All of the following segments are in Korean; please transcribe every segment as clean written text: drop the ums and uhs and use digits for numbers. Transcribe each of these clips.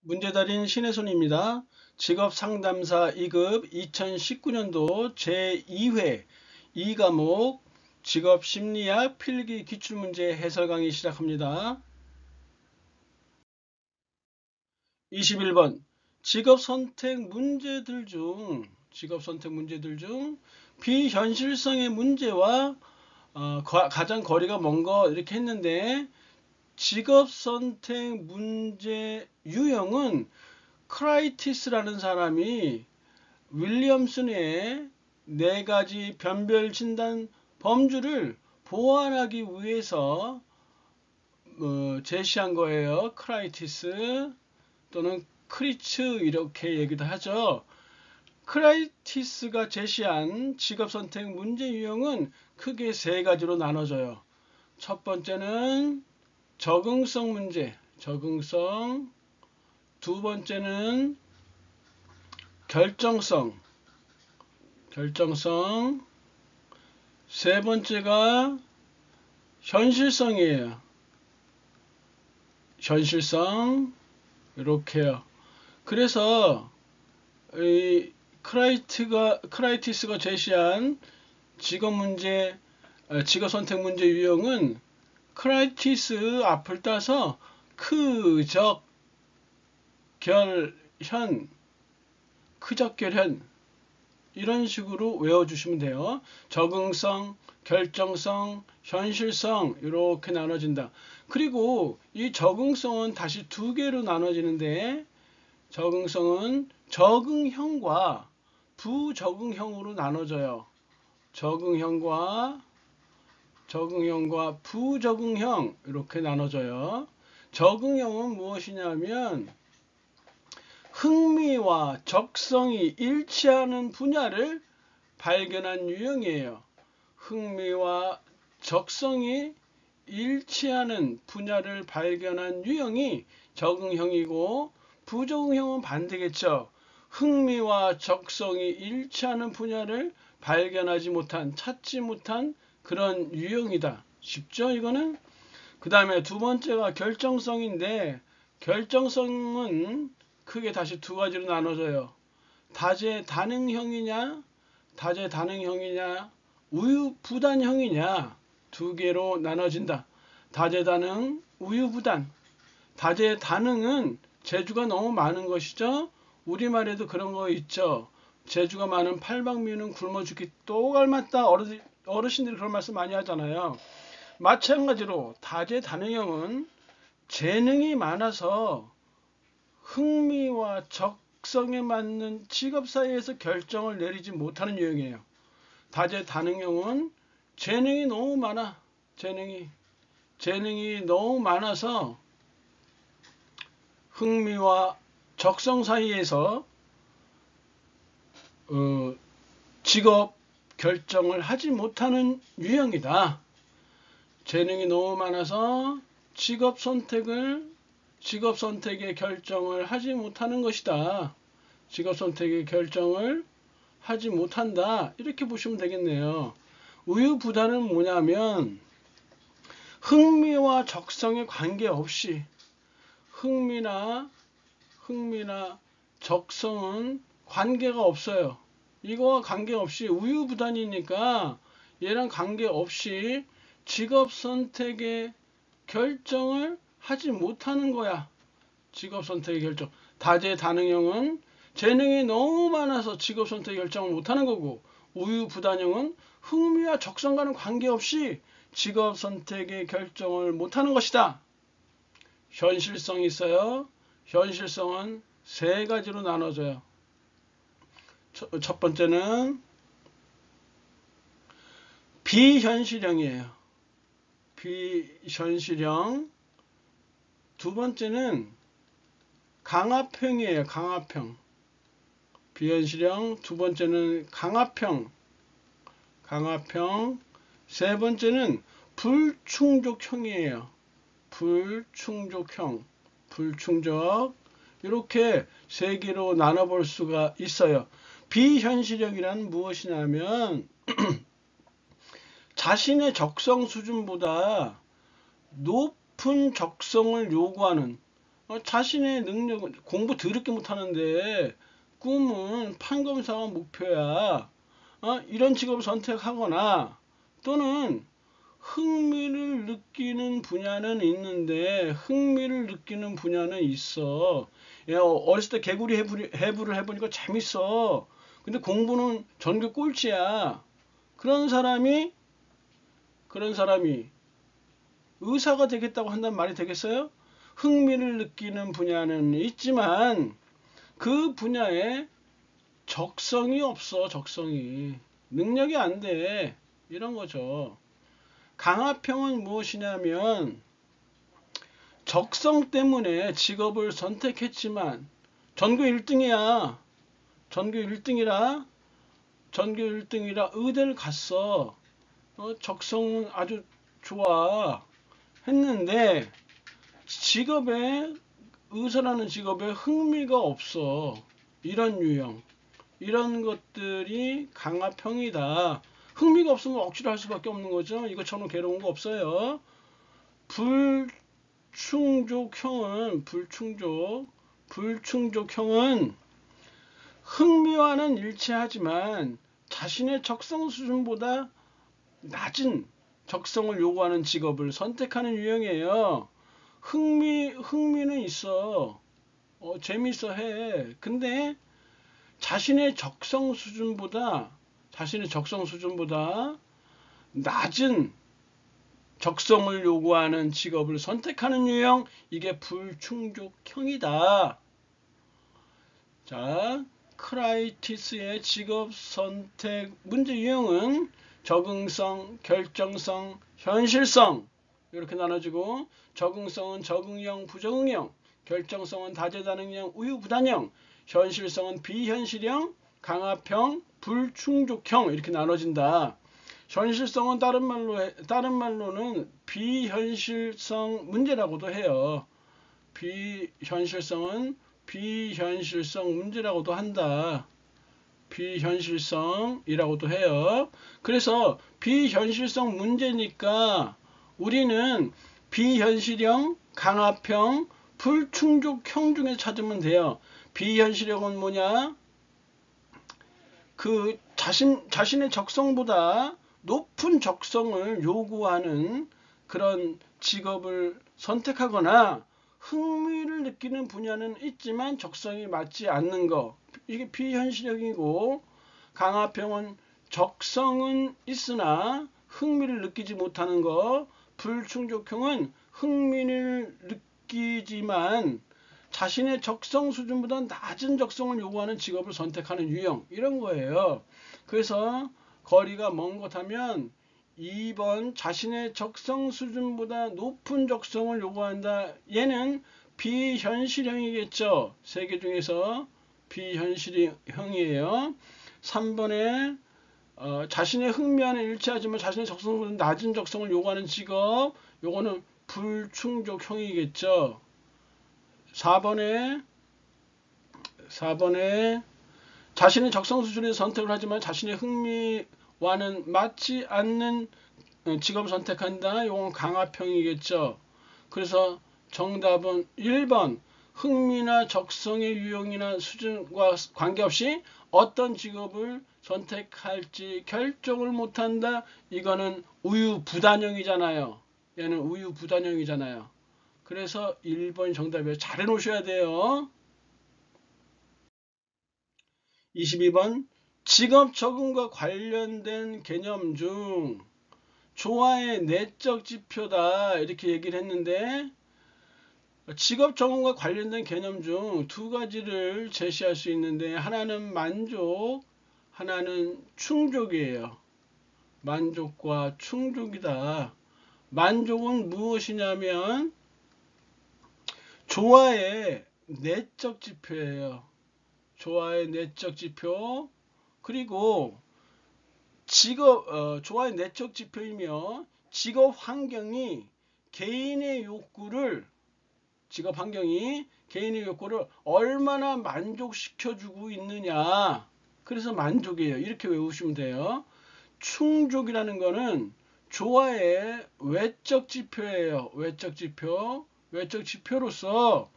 문제달인 신혜손입니다. 직업상담사 2급 2019년도 제2회 2과목 직업심리학 필기 기출문제 해설 강의 시작합니다. 21번 직업선택 문제들 중 비현실성의 문제와 가장 거리가 먼 거 이렇게 했는데, 직업선택 문제 유형은 크라이티스라는 사람이 윌리엄슨의 4가지 변별 진단 범주를 보완하기 위해서 제시한 거예요. 크라이티스 또는 크리츠 이렇게 얘기도 하죠. 크라이티스가 제시한 직업선택 문제 유형은 크게 3가지로 나눠져요. 첫 번째는 적응성 문제, 두 번째는 결정성, 세 번째가 현실성이에요. 이렇게요. 그래서 이 크라이티스가 제시한 직업 선택 문제 유형은 크라이티스 앞을 따서 크적결현 이런 식으로 외워주시면 돼요. 적응성, 결정성, 현실성 이렇게 나눠진다. 그리고 이 적응성은 다시 2개로 나눠지는데, 적응성은 적응형과 부적응형으로 나눠져요. 적응형과 부적응형 이렇게 나눠져요. 적응형은 무엇이냐면 흥미와 적성이 일치하는 분야를 발견한 유형이에요. 흥미와 적성이 일치하는 분야를 발견한 유형이 적응형이고, 부적응형은 반대겠죠. 흥미와 적성이 일치하는 분야를 찾지 못한 그런 유형이다. 쉽죠, 이거는? 그 다음에 2번째가 결정성인데, 결정성은 크게 다시 2가지로 나눠져요. 다재다능형이냐, 우유부단형이냐, 2개로 나눠진다. 다재다능, 우유부단. 다재다능은 재주가 너무 많은 것이죠. 우리말에도 그런 거 있죠. 재주가 많은 팔방미는 굶어 죽기 또 닮았다. 어르신들이 그런 말씀 많이 하잖아요. 마찬가지로 다재다능형은 재능이 많아서 흥미와 적성에 맞는 직업 사이에서 결정을 내리지 못하는 유형이에요. 다재다능형은 재능이 너무 많아서 흥미와 적성 사이에서 직업 결정을 하지 못하는 유형이다. 재능이 너무 많아서 직업 선택의 결정을 하지 못하는 것이다. 직업 선택의 결정을 하지 못한다. 이렇게 보시면 되겠네요. 우유부단은 뭐냐면 흥미와 적성에 관계없이, 흥미나 적성은 관계가 없어요. 이거와 관계없이 우유부단이니까 얘랑 관계없이 직업 선택의 결정을 하지 못하는 거야. 직업 선택의 결정. 다재다능형은 재능이 너무 많아서 직업 선택 결정을 못하는 거고, 우유부단형은 흥미와 적성과는 관계없이 직업 선택의 결정을 못하는 것이다. 현실성이 있어요. 현실성은 3가지로 나눠져요. 첫 번째는 비현실형이에요. 비현실형. 2번째는 강압형이에요. 비현실형. 2번째는 강압형. 3번째는 불충족형이에요. 불충족. 이렇게 3개로 나눠볼 수가 있어요. 비현실형이란 무엇이냐면 자신의 적성 수준보다 높은 적성을 요구하는, 자신의 능력은 공부 더럽게 못하는데 꿈은 판검사가 목표야. 이런 직업을 선택하거나 또는 흥미를 느끼는 분야는 있는데 흥미를 느끼는 분야는 있어. 야, 어렸을 때 개구리 해부를 해보니까 재밌어. 근데 공부는 전교 꼴찌야. 그런 사람이 의사가 되겠다고 한다는 말이 되겠어요? 흥미를 느끼는 분야는 있지만 그 분야에 적성이 없어. 적성이. 능력이 안 돼. 이런 거죠. 강화평은 무엇이냐면 적성 때문에 직업을 선택했지만 전교 1등이야. 전교 1등이라 의대를 갔어. 적성은 아주 좋아. 했는데 직업에 의사라는 직업에 흥미가 없어. 이런 유형. 이런 것들이 강화평이다. 흥미가 없으면 억지로 할 수밖에 없는 거죠. 이것처럼 괴로운 거 없어요. 불충족형은 흥미와는 일치하지만 자신의 적성 수준보다 낮은 적성을 요구하는 직업을 선택하는 유형이에요. 흥미는 있어. 재밌어 해. 근데 자신의 적성 수준보다 낮은 적성을 요구하는 직업을 선택하는 유형, 이게 불충족형이다. 자, 크라이티스의 직업 선택 문제 유형은 적응성, 결정성, 현실성 이렇게 나눠지고, 적응성은 적응형, 부적응형, 결정성은 다재다능형, 우유부단형, 현실성은 비현실형, 강압형, 불충족형 이렇게 나눠진다. 현실성은 다른 말로는 비현실성 문제라고도 해요. 비현실성은 비현실성 문제라고도 한다. 비현실성이라고도 해요. 그래서 비현실성 문제니까 우리는 비현실형, 강압형, 불충족형 중에 찾으면 돼요. 비현실형은 뭐냐? 그 자신의 적성보다 높은 적성을 요구하는 그런 직업을 선택하거나 흥미를 느끼는 분야는 있지만 적성이 맞지 않는 거, 이게 비현실형이고, 강압형은 적성은 있으나 흥미를 느끼지 못하는 거, 불충족형은 흥미를 느끼지만 자신의 적성 수준보다 낮은 적성을 요구하는 직업을 선택하는 유형, 이런 거예요. 그래서 거리가 먼 것 하면 2번 자신의 적성 수준보다 높은 적성을 요구한다. 얘는 비현실형이겠죠. 세 개 중에서 비현실형이에요. 3번에 자신의 흥미와는 일치하지만 자신의 적성보다 낮은 적성을 요구하는 직업, 요거는 불충족형이겠죠. 4번에 자신의 적성 수준에서 선택을 하지만 자신의 흥미와는 맞지 않는 직업을 선택한다. 이건 강압형이겠죠. 그래서 정답은 1번. 흥미나 적성의 유형이나 수준과 관계없이 어떤 직업을 선택할지 결정을 못한다. 이거는 우유부단형이잖아요. 얘는 우유부단형이잖아요. 그래서 1번이 정답이에요. 잘 해놓으셔야 돼요. 22번 직업 적응과 관련된 개념 중 조화의 내적 지표다 이렇게 얘기를 했는데, 직업 적응과 관련된 개념 중 두 가지를 제시할 수 있는데, 하나는 만족, 하나는 충족이에요. 만족과 충족이다. 만족은 무엇이냐면 조화의 내적 지표예요. 조화의 내적 지표. 그리고 조화의 내적 지표이며 직업 환경이 개인의 욕구를 얼마나 만족시켜주고 있느냐. 그래서 만족이에요. 이렇게 외우시면 돼요. 충족이라는 거는 조화의 외적 지표예요. 외적 지표로서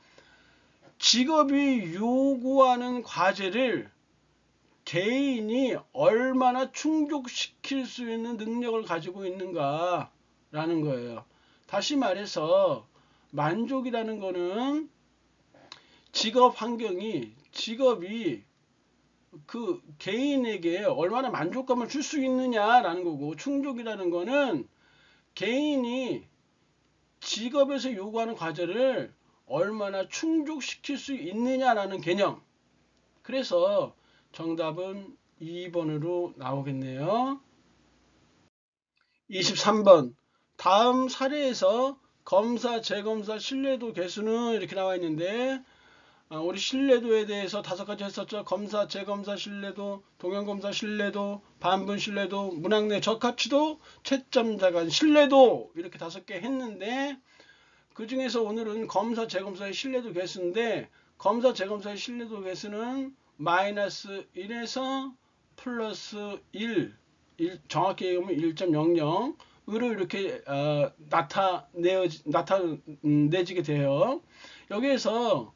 직업이 요구하는 과제를 개인이 얼마나 충족시킬 수 있는 능력을 가지고 있는가라는 거예요. 다시 말해서 만족이라는 거는 직업이 그 개인에게 얼마나 만족감을 줄 수 있느냐라는 거고, 충족이라는 거는 개인이 직업에서 요구하는 과제를 얼마나 충족시킬 수 있느냐라는 개념. 그래서 정답은 2번으로 나오겠네요. 23번. 다음 사례에서 검사, 재검사 신뢰도 개수는 이렇게 나와 있는데, 우리 신뢰도에 대해서 5가지 했었죠. 검사, 재검사 신뢰도, 동형검사 신뢰도, 반분 신뢰도, 문학내 적합치도, 채점자간 신뢰도, 이렇게 5개 했는데, 그 중에서 오늘은 검사, 재검사의 신뢰도 개수인데, 검사, 재검사의 신뢰도 개수는 마이너스 1에서 플러스 1, 정확히 얘기하면 1.00으로 이렇게 나타내지게 돼요. 여기에서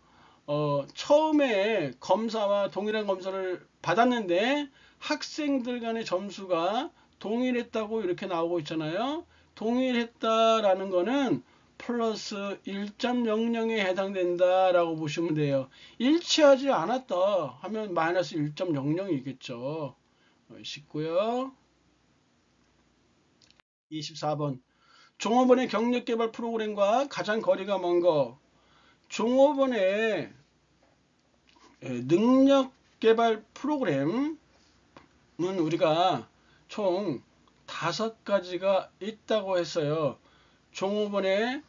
처음에 검사와 동일한 검사를 받았는데 학생들 간의 점수가 동일했다고 이렇게 나오고 있잖아요. 동일했다라는 거는 플러스 1.00에 해당된다라고 보시면 돼요. 일치하지 않았다 하면 마이너스 1.00이겠죠. 쉽고요. 24번. 종업원의 경력개발 프로그램과 가장 거리가 먼 거. 종업원의 능력개발 프로그램은 우리가 총 5가지가 있다고 했어요. 종업원의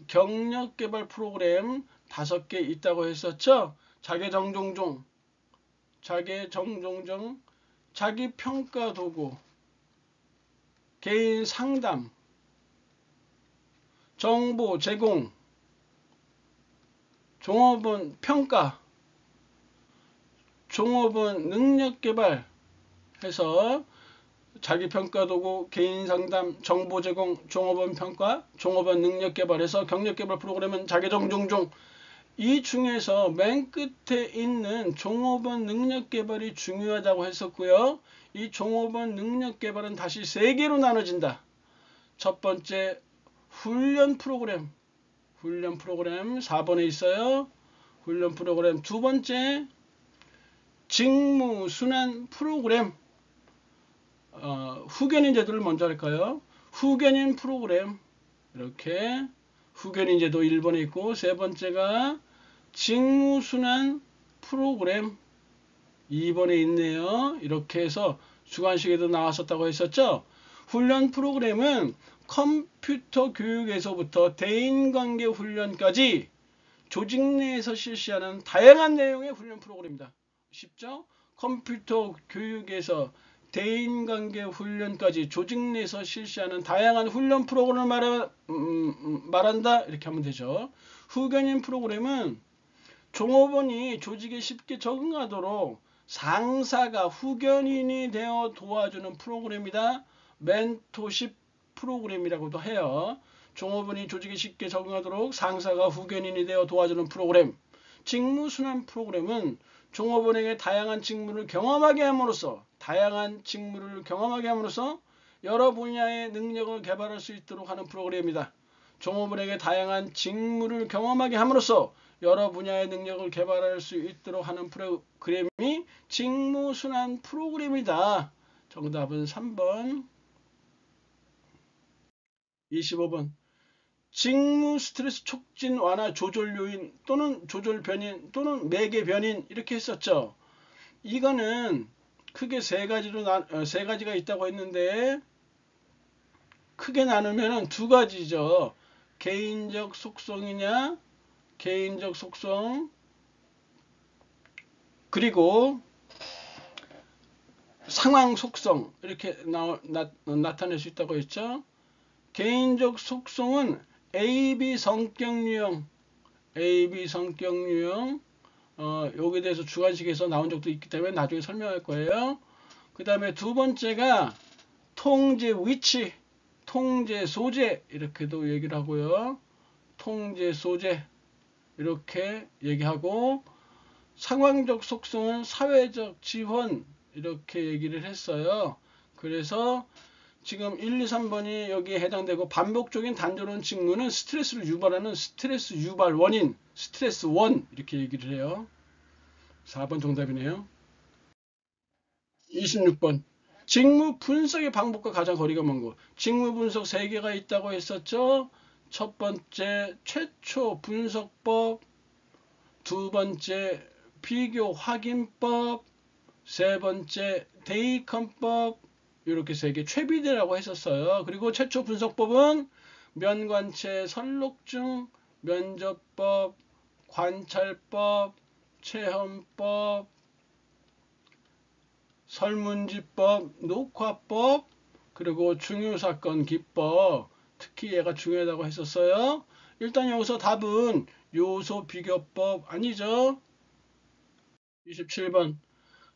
경력개발 프로그램 5개 있다고 했었죠. 자기정종종, 자기평가도구, 개인 상담, 정보 제공, 종업원 평가, 종업원 능력개발 해서 자기평가도구, 개인상담, 정보 제공, 종업원 평가, 종업원 능력개발해서 경력개발 프로그램은 자기정종종. 이 중에서 맨 끝에 있는 종업원 능력개발이 중요하다고 했었고요. 이 종업원 능력개발은 다시 3개로 나눠진다. 첫 번째 훈련 프로그램 4번에 있어요. 훈련 프로그램. 두 번째 직무 순환 프로그램. 후견인 제도를 먼저 할까요? 후견인 프로그램. 이렇게 후견인 제도 1번에 있고, 세 번째가 직무 순환 프로그램 2번에 있네요. 이렇게 해서 주관식에도 나왔었다고 했었죠. 훈련 프로그램은 컴퓨터 교육에서부터 대인관계 훈련까지 조직 내에서 실시하는 다양한 내용의 훈련 프로그램입니다. 쉽죠? 컴퓨터 교육에서 대인관계 훈련까지 조직 내에서 실시하는 다양한 훈련 프로그램을 말한다. 이렇게 하면 되죠. 후견인 프로그램은 종업원이 조직에 쉽게 적응하도록 상사가 후견인이 되어 도와주는 프로그램이다. 멘토십 프로그램이라고도 해요. 종업원이 조직에 쉽게 적응하도록 상사가 후견인이 되어 도와주는 프로그램. 직무순환 프로그램은 종업원에게 다양한 직무를 경험하게 함으로써 여러 분야의 능력을 개발할 수 있도록 하는 프로그램이다. 종업원에게 다양한 직무를 경험하게 함으로써 여러 분야의 능력을 개발할 수 있도록 하는 프로그램이 직무순환 프로그램이다. 정답은 3번. 25번. 직무 스트레스 촉진 완화 조절 요인 또는 조절 변인 또는 매개 변인 이렇게 했었죠. 이거는 크게 세 가지가 있다고 했는데 크게 나누면 2가지죠. 개인적 속성이냐, 개인적 속성, 그리고 상황 속성 이렇게 나타낼 수 있다고 했죠. 개인적 속성은 AB 성격 유형, 여기에 대해서 주관식에서 나온 적도 있기 때문에 나중에 설명할 거예요. 그 다음에 두 번째가 통제 위치, 통제 소재 이렇게도 얘기를 하고요. 통제 소재, 이렇게 얘기하고, 상황적 속성은 사회적 지원 이렇게 얘기를 했어요. 그래서 지금 1, 2, 3번이 여기에 해당되고, 반복적인 단조로운 직무는 스트레스를 유발하는 스트레스 유발 원인, 스트레스 원 이렇게 얘기를 해요. 4번 정답이네요. 26번. 직무 분석의 방법과 가장 거리가 먼 것. 직무 분석 3개가 있다고 했었죠. 첫 번째 최초 분석법, 두 번째 비교 확인법, 세 번째 대입헌법, 이렇게 3개 최비대라고 했었어요. 그리고 최초 분석법은 면관체 설록중, 면접법, 관찰법, 체험법, 설문지법, 녹화법, 그리고 중요사건 기법, 특히 얘가 중요하다고 했었어요. 일단 여기서 답은 요소 비교법 아니죠? 27번.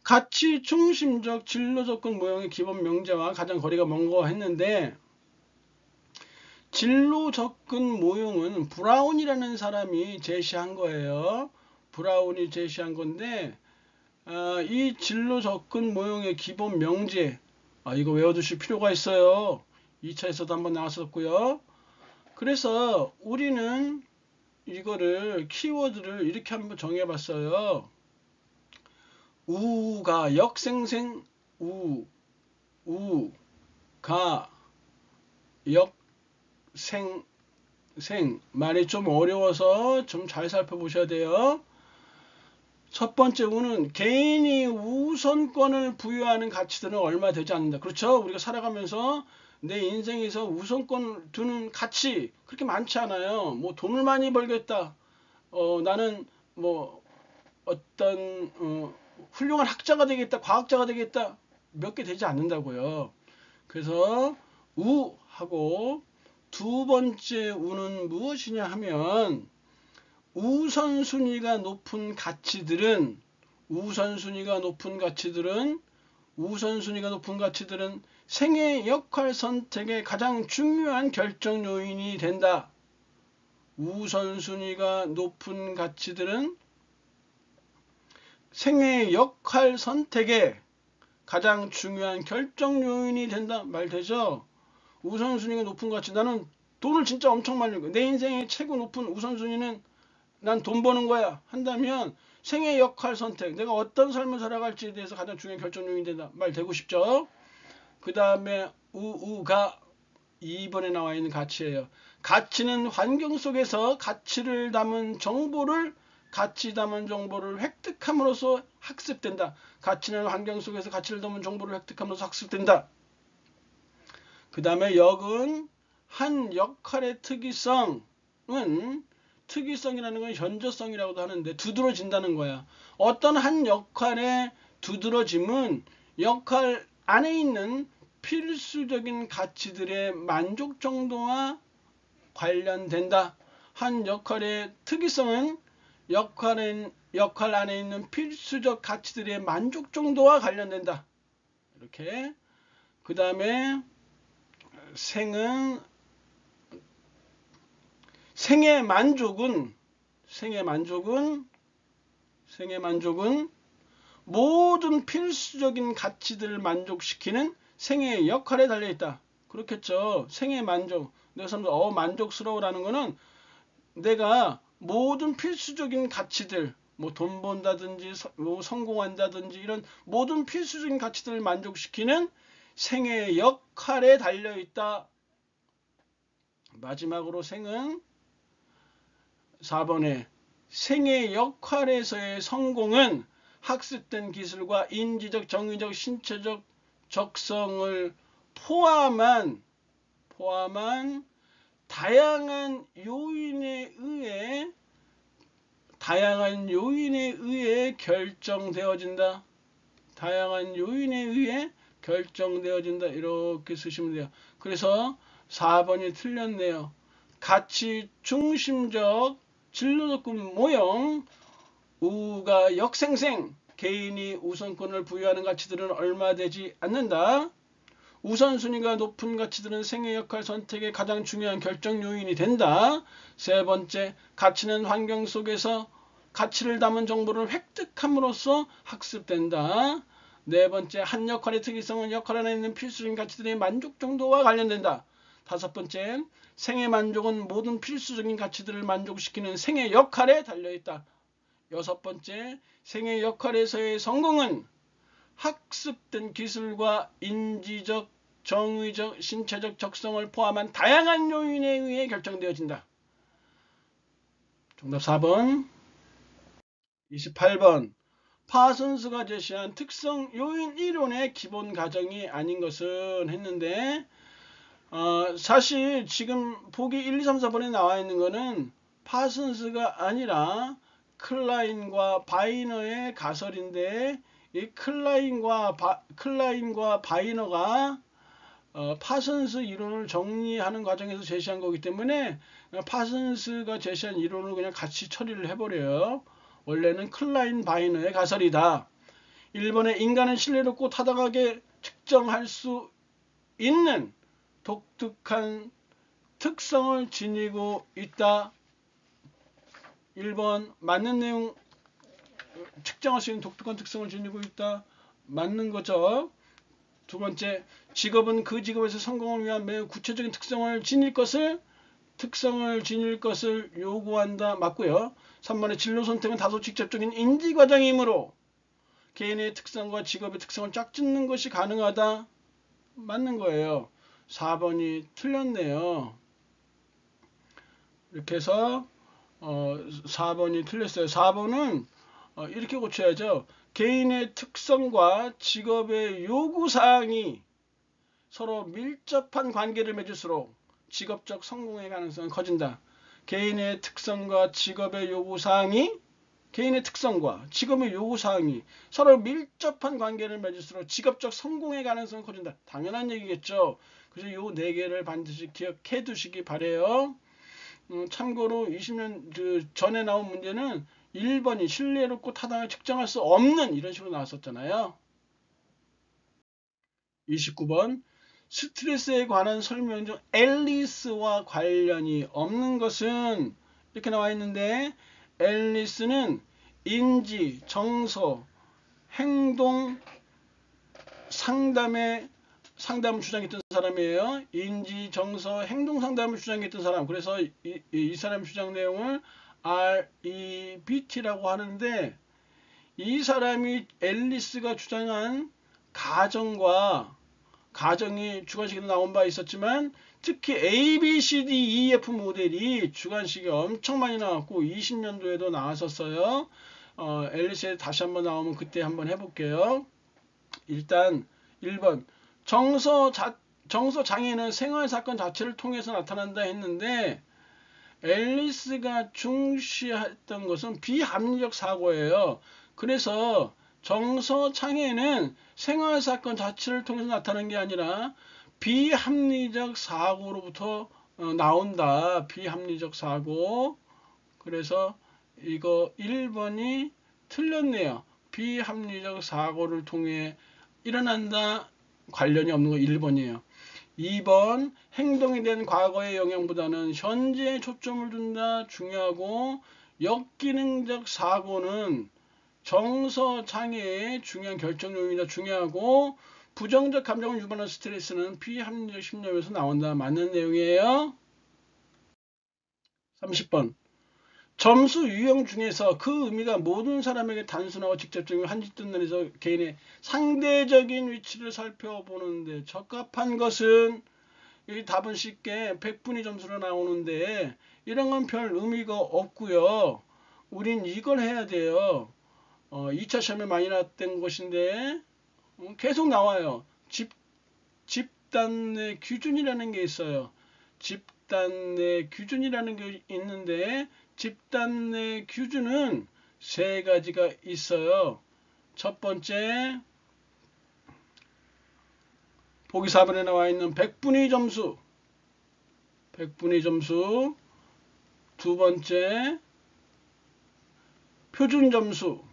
가치 중심적 진로 접근 모형의 기본 명제와 가장 거리가 먼 거 했는데, 진로 접근 모형은 브라운이라는 사람이 제시한 거예요. 브라운이 제시한 건데, 이 진로 접근 모형의 기본 명제, 이거 외워두실 필요가 있어요. 2차에서도 한번 나왔었고요. 그래서 우리는 이거를 키워드를 이렇게 한번 정해봤어요. 우가 역생생, 우가 역생생. 말이 좀 어려워서 좀 잘 살펴보셔야 돼요. 첫 번째 우는 개인이 우선권을 부여하는 가치들은 얼마 되지 않는다. 그렇죠? 우리가 살아가면서 내 인생에서 우선권을 두는 가치 그렇게 많지 않아요. 뭐 돈을 많이 벌겠다. 나는 뭐 어떤 훌륭한 학자가 되겠다. 과학자가 되겠다. 몇 개 되지 않는다고요. 그래서 우하고 두 번째 우는 무엇이냐 하면, 우선순위가 높은 가치들은 생애 역할 선택의 가장 중요한 결정 요인이 된다. 우선순위가 높은 가치들은 생애 역할 선택의 가장 중요한 결정 요인이 된다. 말 되죠? 우선순위가 높은 가치. 나는 돈을 진짜 엄청 많이 벌고 내 인생의 최고 높은 우선순위는 난 돈 버는 거야 한다면, 생애 역할 선택, 내가 어떤 삶을 살아갈지에 대해서 가장 중요한 결정 요인이 된다. 말 되고 싶죠? 그 다음에 우가 2번에 나와 있는 가치예요. 가치는 환경 속에서 가치 담은 정보를 획득함으로써 학습된다. 가치는 환경 속에서 가치를 담은 정보를 획득함으로써 학습된다. 그 다음에 역은 한 역할의 특이성이라는 건 현저성이라고도 하는데, 두드러진다는 거야. 어떤 한 역할의 두드러짐은 역할 안에 있는 필수적인 가치들의 만족 정도와 관련된다. 한 역할의 특이성은 역할 안에 있는 필수적 가치들의 만족 정도와 관련된다. 이렇게. 그 다음에 생의 만족은 모든 필수적인 가치들을 만족시키는 생의 역할에 달려있다. 그렇겠죠. 생의 만족. 내가 만족스러워라는 거는 내가 모든 필수적인 가치들, 뭐 돈 번다든지 뭐 성공한다든지 이런 모든 필수적인 가치들을 만족시키는 생의 역할에 달려있다. 마지막으로 생은 4번에 생의 역할에서의 성공은 학습된 기술과 인지적, 정의적, 신체적 적성을 포함한 다양한 요인에 의해 결정되어진다. 이렇게 쓰시면 돼요. 그래서 4번이 틀렸네요. 가치 중심적 진로접근 모형, 우가 역생생, 개인이 우선권을 부여하는 가치들은 얼마 되지 않는다. 우선순위가 높은 가치들은 생애 역할 선택의 가장 중요한 결정 요인이 된다. 세 번째, 가치는 환경 속에서 가치를 담은 정보를 획득함으로써 학습된다. 네 번째, 한 역할의 특이성은 역할 안에 있는 필수적인 가치들의 만족 정도와 관련된다. 다섯 번째, 생애 만족은 모든 필수적인 가치들을 만족시키는 생애 역할에 달려있다. 여섯 번째, 생애 역할에서의 성공은 학습된 기술과 인지적, 정의적, 신체적 적성을 포함한 다양한 요인에 의해 결정되어진다. 정답 4번. 28번. 파슨스가 제시한 특성 요인 이론의 기본 가정이 아닌 것은 했는데 사실 지금 보기 1, 2, 3, 4번에 나와 있는 거는 파슨스가 아니라 클라인과 바이너의 가설인데 이 클라인과 바이너가 파슨스 이론을 정리하는 과정에서 제시한 거기 때문에 파슨스가 제시한 이론을 그냥 같이 처리를 해버려요. 원래는 클라인 바이너의 가설이다. 1번에 인간은 신뢰롭고 타당하게 측정할 수 있는 독특한 특성을 지니고 있다. 1번 맞는 내용, 측정할 수 있는 독특한 특성을 지니고 있다. 맞는 거죠. 두 번째, 직업은 그 직업에서 성공을 위한 매우 구체적인 특성을 지닐 것을 요구한다. 맞고요. 3번의 진로 선택은 다소 직접적인 인지 과정이므로 개인의 특성과 직업의 특성을 짝짓는 것이 가능하다. 맞는 거예요. 4번이 틀렸네요. 이렇게 해서 4번이 틀렸어요. 4번은 이렇게 고쳐야죠. 개인의 특성과 직업의 요구사항이 서로 밀접한 관계를 맺을수록 직업적 성공의 가능성은 커진다. 개인의 특성과 직업의 요구사항이 서로 밀접한 관계를 맺을수록 직업적 성공의 가능성은 커진다. 당연한 얘기겠죠. 그래서 요 4개를 반드시 기억해 두시기 바래요. 참고로 20년 전에 나온 문제는 1번이 신뢰롭고 타당하게 측정할 수 없는 이런 식으로 나왔었잖아요. 29번 스트레스에 관한 설명 중 앨리스와 관련이 없는 것은 이렇게 나와 있는데 앨리스는 인지, 정서, 행동 상담을 주장했던 사람이에요. 인지, 정서, 행동 상담을 주장했던 사람. 그래서 이 사람 주장 내용을 REBT라고 하는데 이 사람이 앨리스가 주장한 가정이 주관식에도 나온 바 있었지만 특히 ABCDEF 모델이 주관식이 엄청 많이 나왔고 20년도에도 나왔었어요. 앨리스에 다시 한번 나오면 그때 한번 해볼게요. 일단 1번 정서 장애는 생활사건 자체를 통해서 나타난다 했는데 앨리스가 중시했던 것은 비합리적 사고예요. 그래서 정서 장애는 생활사건 자체를 통해서 나타나는 게 아니라 비합리적 사고로부터 나온다. 비합리적 사고. 그래서 이거 1번이 틀렸네요. 비합리적 사고를 통해 일어난다. 관련이 없는 거 1번이에요. 2번 행동에 대한 과거의 영향보다는 현재에 초점을 둔다. 중요하고 역기능적 사고는 정서 장애의 중요한 결정 요인이다. 중요하고 부정적 감정을 유발하는 스트레스는 비합리적 심리에서 나온다. 맞는 내용이에요. 30번 점수 유형 중에서 그 의미가 모든 사람에게 단순하고 직접적인 한지 뜻내에서 개인의 상대적인 위치를 살펴보는데 적합한 것은 이 답은 쉽게 100분위 점수로 나오는데 이런 건 별 의미가 없고요. 우린 이걸 해야 돼요. 2차 시험에 많이 나왔던 것인데 계속 나와요. 집단 내 기준이라는 게 있어요. 집단 내 기준이라는 게 있는데 집단 내 기준은 3가지가 있어요. 첫 번째 보기 4번에 나와 있는 100분위 점수. 두 번째 표준 점수.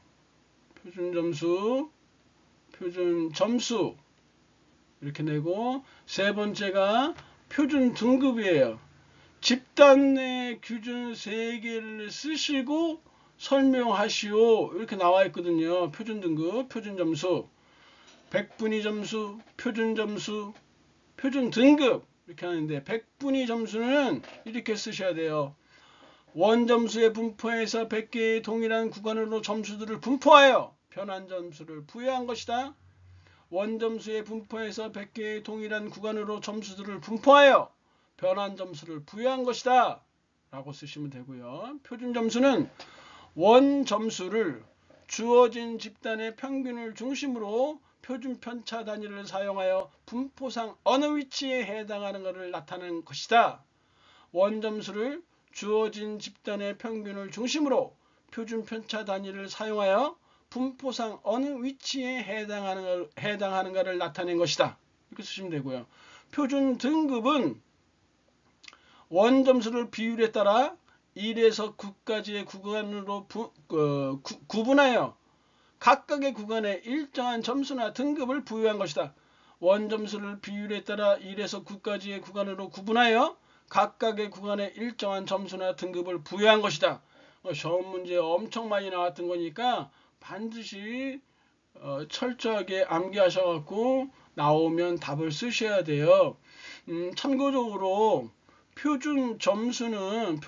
이렇게 내고, 세 번째가 표준 등급이에요. 집단 내 기준 3개를 쓰시고 설명하시오. 이렇게 나와 있거든요. 표준 등급, 표준 점수, 백분위 점수, 표준 점수, 표준 등급 이렇게 하는데, 백분위 점수는 이렇게 쓰셔야 돼요. 원점수의 분포에서 100개의 동일한 구간으로 점수들을 분포하여 변환 점수를 부여한 것이다. 원점수의 분포에서 100개의 동일한 구간으로 점수들을 분포하여 변환 점수를 부여한 것이다 라고 쓰시면 되고요. 표준 점수는 원 점수를 주어진 집단의 평균을 중심으로 표준 편차 단위를 사용하여 분포상 어느 위치에 해당하는 것을 나타내는 것이다. 원 점수를 주어진 집단의 평균을 중심으로 표준 편차 단위를 사용하여 분포상 어느 위치에 해당하는가를 나타낸 것이다. 이렇게 쓰시면 되고요. 표준 등급은 원 점수를 비율에 따라 1에서 9까지의 구간으로 구분하여 각각의 구간에 일정한 점수나 등급을 부여한 것이다. 원 점수를 비율에 따라 1에서 9까지의 구간으로 구분하여 각각의 구간에 일정한 점수나 등급을 부여한 것이다. 시험 문제 엄청 많이 나왔던 거니까 반드시 철저하게 암기하셔갖고 나오면 답을 쓰셔야 돼요. 참고적으로 표준 점수는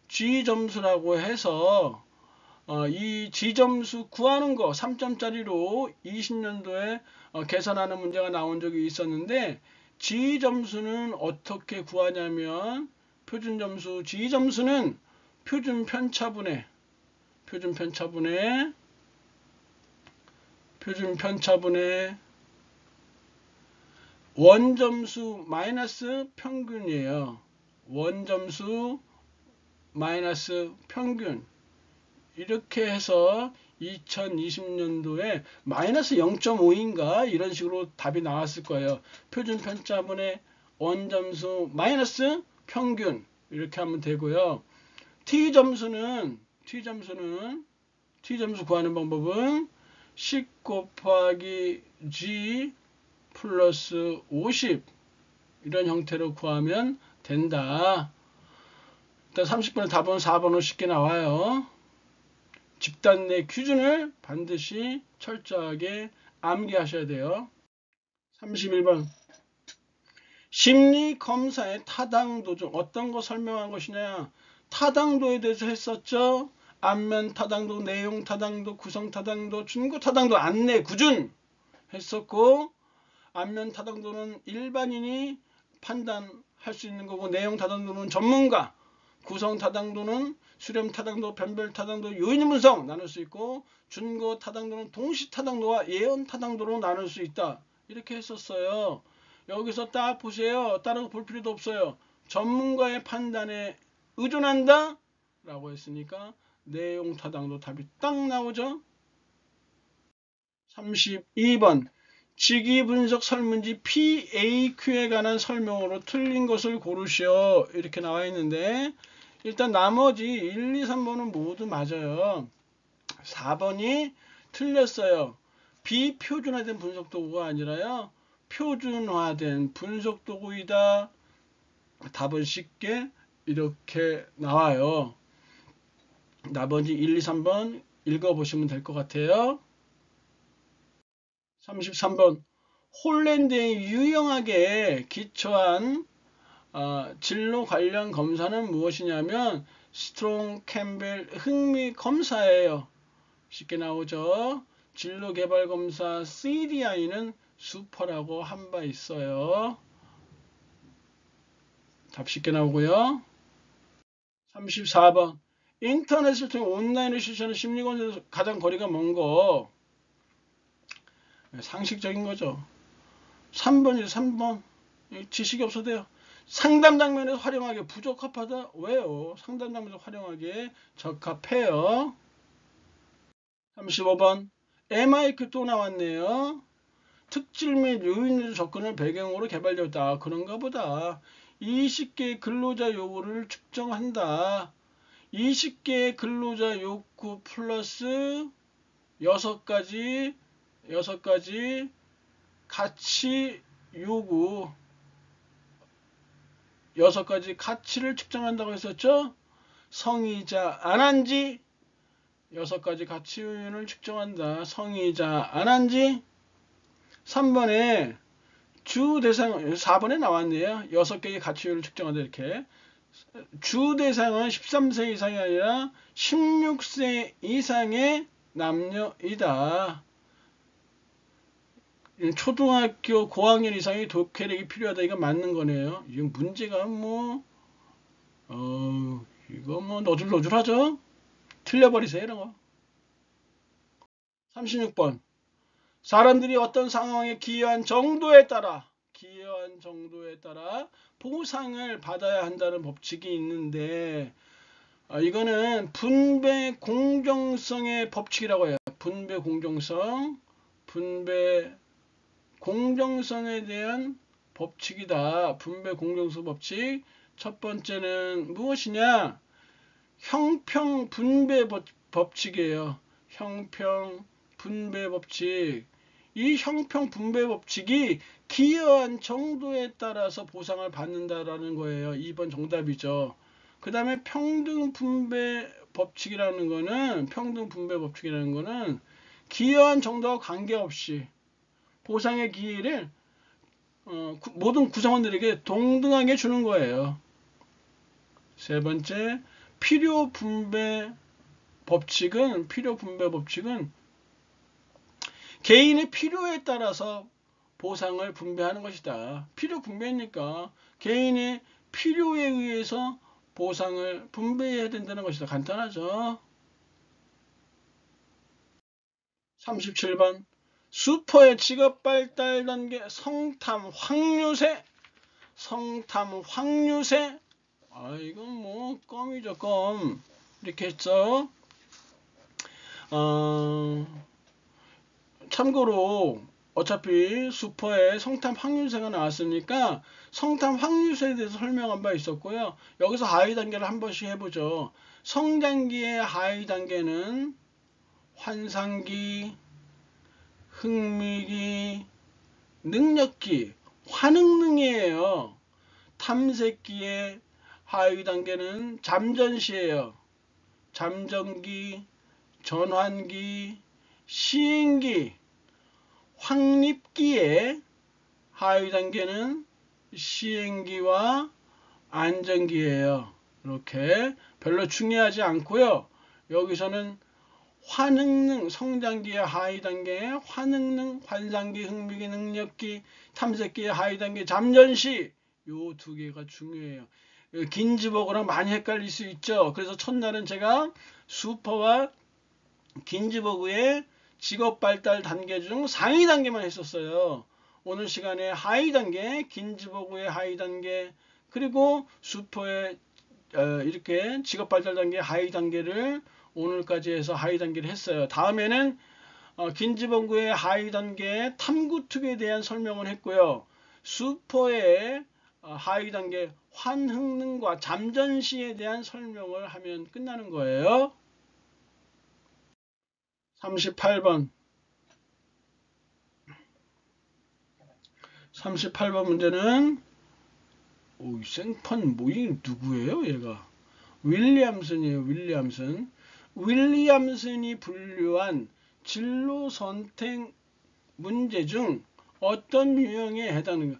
G점수라고 해서 이 G점수 구하는 거 3점짜리로 20년도에 계산하는 문제가 나온 적이 있었는데, G점수는 어떻게 구하냐면 표준점수 G점수는 표준 편차분의 원점수 마이너스 평균이에요. 원점수 마이너스 평균. 이렇게 해서 2020년도에 마이너스 0.5인가 이런 식으로 답이 나왔을 거예요. 표준 편차분의 원점수 마이너스 평균 이렇게 하면 되고요. T점수 구하는 방법은 10 곱하기 G 플러스 50 이런 형태로 구하면 된다. 일단 30번의 답은 4번으로 쉽게 나와요. 집단 내 기준을 반드시 철저하게 암기하셔야 돼요. 31번 심리검사의 타당도 중 어떤 거 설명한 것이냐. 타당도에 대해서 했었죠. 앞면 타당도, 내용 타당도, 구성 타당도, 준고 타당도, 안내, 구준 했었고, 앞면 타당도는 일반인이 판단할 수 있는 거고, 내용 타당도는 전문가, 구성 타당도는 수렴 타당도, 변별 타당도, 요인 분석 나눌 수 있고, 준고 타당도는 동시 타당도와 예언 타당도로 나눌 수 있다. 이렇게 했었어요. 여기서 딱 보세요. 다른 거 볼 필요도 없어요. 전문가의 판단에 의존한다 라고 했으니까 내용 타당도 답이 딱 나오죠. 32번 직위 분석 설문지 PAQ에 관한 설명으로 틀린 것을 고르시오. 이렇게 나와 있는데, 일단 나머지 1, 2, 3번은 모두 맞아요. 4번이 틀렸어요. 비표준화된 분석 도구가 아니라요, 표준화된 분석 도구이다. 답은 쉽게 이렇게 나와요. 나머지 1, 2, 3번 읽어보시면 될 것 같아요. 33번 홀랜드의 유용하게 기초한 진로 관련 검사는 무엇이냐면 스트롱 캠벨 흥미 검사예요. 쉽게 나오죠. 진로 개발 검사 CDI는 슈퍼라고 한 바 있어요. 답 쉽게 나오고요. 34번 인터넷을 통해 온라인으로 실시하는 심리검사에서 가장 거리가 먼 거. 상식적인 거죠. 3번이죠. 3번. 지식이 없어도 돼요. 상담 장면에서 활용하기에 부적합하다. 왜요? 상담 장면에서 활용하기에 적합해요. 35번 MIQ 또 나왔네요. 특질 및 요인으로 접근을 배경으로 개발되었다. 그런가 보다. 20개의 근로자 요구를 측정한다. 20개의 근로자 욕구 플러스 6가지 가치 요구 6가지 가치를 측정한다고 했었죠. 성이자 안한지 6가지 가치 요인을 측정한다. 성이자 안한지. 3번에 주 대상 4번에 나왔네요. 6개의 가치 요인을 측정한다. 이렇게 주 대상은 13세 이상이 아니라 16세 이상의 남녀이다. 초등학교 고학년 이상의 독해력이 필요하다. 이거 맞는 거네요. 이 문제가 이거 너줄너줄하죠? 틀려버리세요, 이런 거. 36번. 사람들이 어떤 상황에 기여한 정도에 따라 보상을 받아야 한다는 법칙이 있는데, 이거는 분배 공정성의 법칙이라고 해요. 분배 공정성에 대한 법칙이다. 분배 공정성 법칙. 첫 번째는 무엇이냐? 형평 분배 법칙이에요. 형평 분배 법칙. 이 형평 분배 법칙이 기여한 정도에 따라서 보상을 받는다라는 거예요. 2번 정답이죠. 그 다음에 평등 분배 법칙이라는 거는 기여한 정도와 관계없이 보상의 기회를 모든 구성원들에게 동등하게 주는 거예요. 세 번째, 필요 분배 법칙은 개인의 필요에 따라서 보상을 분배하는 것이다. 필요 분배니까 개인의 필요에 의해서 보상을 분배해야 된다는 것이다. 간단하죠. 37번. 슈퍼의 직업 발달 단계 성탐 확률세. 이건 껌이죠, 껌. 이렇게 했죠. 참고로 어차피 슈퍼에 성탐 확률세가 나왔으니까 성탐 확률세에 대해서 설명한 바 있었고요. 여기서 하위 단계를 한 번씩 해보죠. 성장기의 하위 단계는 환상기, 흥미기, 능력기, 환흥능이에요. 탐색기의 하위 단계는 잠전시예요. 잠전기, 전환기, 시행기. 확립기의 하위 단계는 시행기와 안정기예요. 이렇게 별로 중요하지 않고요. 여기서는 환흥능, 성장기의 하위 단계에 환흥능, 환상기, 흥미기, 능력기, 탐색기의 하위 단계, 잠전시. 요 두 개가 중요해요. 긴즈버그랑 많이 헷갈릴 수 있죠. 그래서 첫날은 제가 슈퍼와 긴즈버그의 직업 발달 단계 중 상위 단계만 했었어요. 오늘 시간에 하위 단계, 긴즈버그의 하위 단계, 그리고 슈퍼의 이렇게 직업 발달 단계 하위 단계를 오늘까지 해서 하위 단계를 했어요. 다음에는 긴즈버그의 하위 단계 탐구특에 대한 설명을 했고요. 슈퍼의 하위 단계 환흥능과 잠전시에 대한 설명을 하면 끝나는 거예요. 38번 문제는 생판 모임 누구예요? 얘가 윌리엄슨이에요. 윌리엄슨이 분류한 진로 선택 문제 중 어떤 유형에 해당하는가?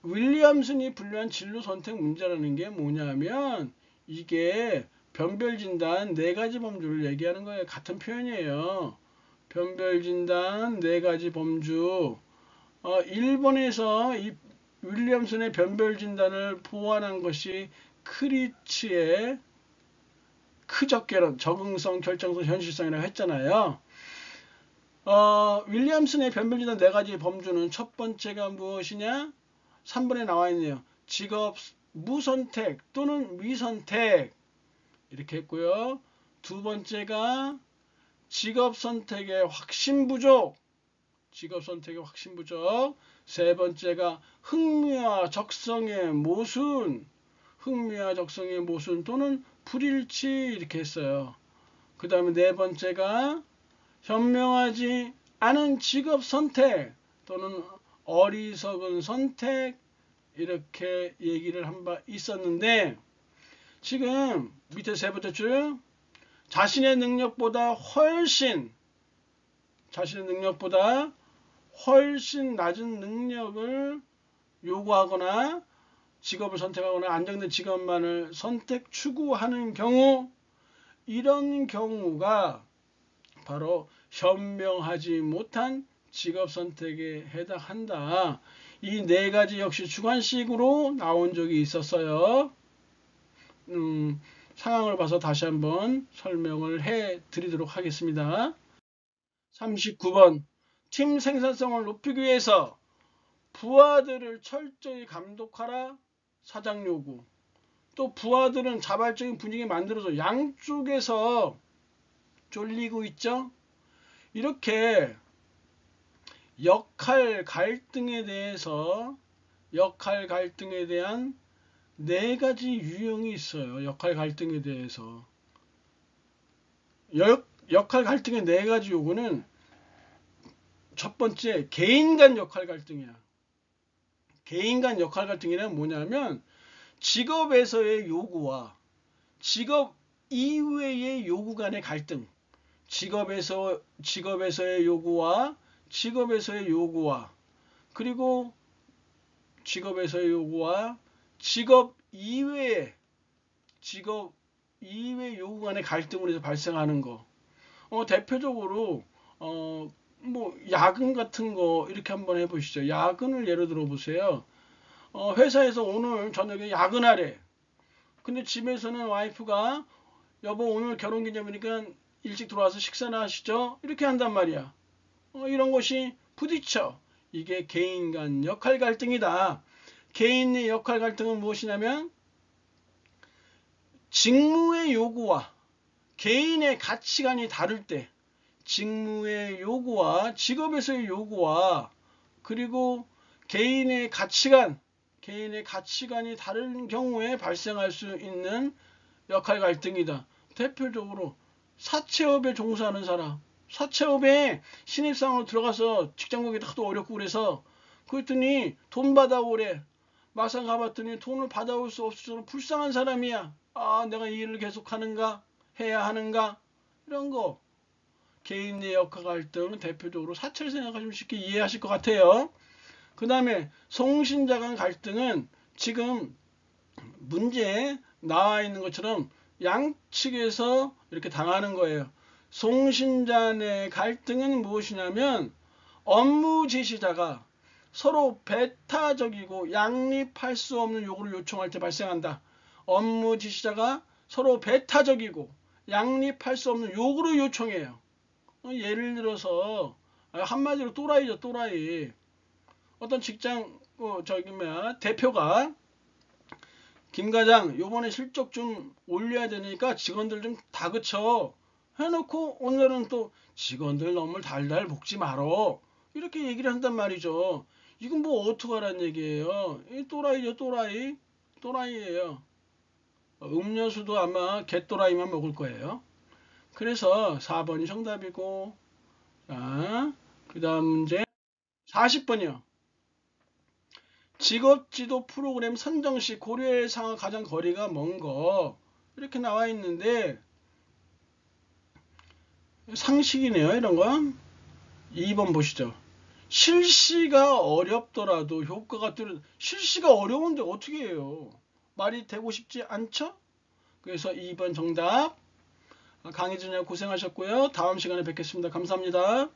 윌리엄슨이 분류한 진로 선택 문제라는 게 뭐냐면 이게 변별진단 4가지 범주를 얘기하는 거예요. 같은 표현이에요. 변별진단 4가지 범주. 일본에서 이 윌리엄슨의 변별진단을 보완한 것이 크리치의 크적개론, 적응성, 결정성, 현실성이라고 했잖아요. 윌리엄슨의 변별진단 4가지 범주는 첫 번째가 무엇이냐? 3번에 나와 있네요. 직업 무선택 또는 미선택. 이렇게 했고요. 두 번째가 직업 선택의 확신 부족. 세 번째가 흥미와 적성의 모순 또는 불일치. 이렇게 했어요. 그 다음에 네 번째가 현명하지 않은 직업 선택. 또는 어리석은 선택 이렇게 얘기를 한 바 있었는데 지금 밑에 세 번째 줄 자신의 능력보다 훨씬 낮은 능력을 요구하거나 직업을 선택하거나 안정된 직업만을 추구하는 경우, 이런 경우가 바로 현명하지 못한 직업 선택에 해당한다. 이 네 가지 역시 주관식으로 나온 적이 있었어요. 상황을 봐서 다시 한번 설명을 해 드리도록 하겠습니다. 39번 팀 생산성을 높이기 위해서 부하들을 철저히 감독하라 사장 요구. 또 부하들은 자발적인 분위기 만들어서 양쪽에서 쫄리고 있죠. 이렇게 역할 갈등에 대한 네 가지 유형이 있어요. 역할 갈등에 대해서. 역할 갈등의 네 가지 요구는 첫 번째, 개인 간 역할 갈등이야. 개인 간 역할 갈등이란 뭐냐면 직업에서의 요구와 직업 이외의 요구 간의 갈등. 직업에서의 요구와 그리고 직업에서의 요구와 직업 이외의 요구 간의 갈등으로 해서 발생하는 거. 대표적으로 뭐 야근 같은 거 이렇게 한번 해보시죠. 야근을 예로 들어 보세요. 회사에서 오늘 저녁에 야근하래. 근데 집에서는 와이프가 여보 오늘 결혼기념이니까 일찍 들어와서 식사나 하시죠. 이렇게 한단 말이야. 이런 것이 부딪혀. 이게 개인 간 역할 갈등이다. 개인의 역할 갈등은 무엇이냐면 직무의 요구와 개인의 가치관이 다를 때, 직무의 요구와 직업에서의 요구와 그리고 개인의 가치관이 다른 경우에 발생할 수 있는 역할 갈등이다. 대표적으로 사채업에 종사하는 사람, 사채업에 신입사원으로 들어가서 직장 구하기 하도 어렵고 그랬더니 돈 받아오래. 막상 가봤더니 돈을 받아올 수 없을 정도로 불쌍한 사람이야. 내가 이 일을 계속 해야 하는가? 이런 거. 개인의 역할 갈등, 대표적으로 사채를 생각하시면 쉽게 이해하실 것 같아요. 그 다음에 송신자 간 갈등은 지금 문제에 나와 있는 것처럼 양측에서 이렇게 당하는 거예요. 송신자 내 갈등은 무엇이냐면 업무 지시자가 서로 배타적이고 양립할 수 없는 요구를 요청할 때 발생한다. 업무 지시자가 서로 배타적이고 양립할 수 없는 요구를 요청해요. 예를 들어서 한마디로 또라이죠, 또라이. 어떤 직장 대표가 김 과장 요번에 실적 좀 올려야 되니까 직원들 좀 다그쳐 해놓고 오늘은 또 직원들 너무 달달 볶지 말어 이렇게 얘기를 한단 말이죠. 이건 뭐 어떡하란 얘기예요. 이 또라이죠, 또라이예요. 음료수도 아마 개또라이만 먹을 거예요. 그래서 4번이 정답이고, 그 다음 문제 40번이요. 직업지도 프로그램 선정 시 고려할 사항과 가장 거리가 먼 거 이렇게 나와 있는데 상식이네요. 이런 거 2번 보시죠. 실시가 어렵더라도 효과가 뚜렷. 실시가 어려운데 어떻게 해요? 말이 되고 싶지 않죠? 그래서 2번 정답. 강의진님 고생하셨고요. 다음 시간에 뵙겠습니다. 감사합니다.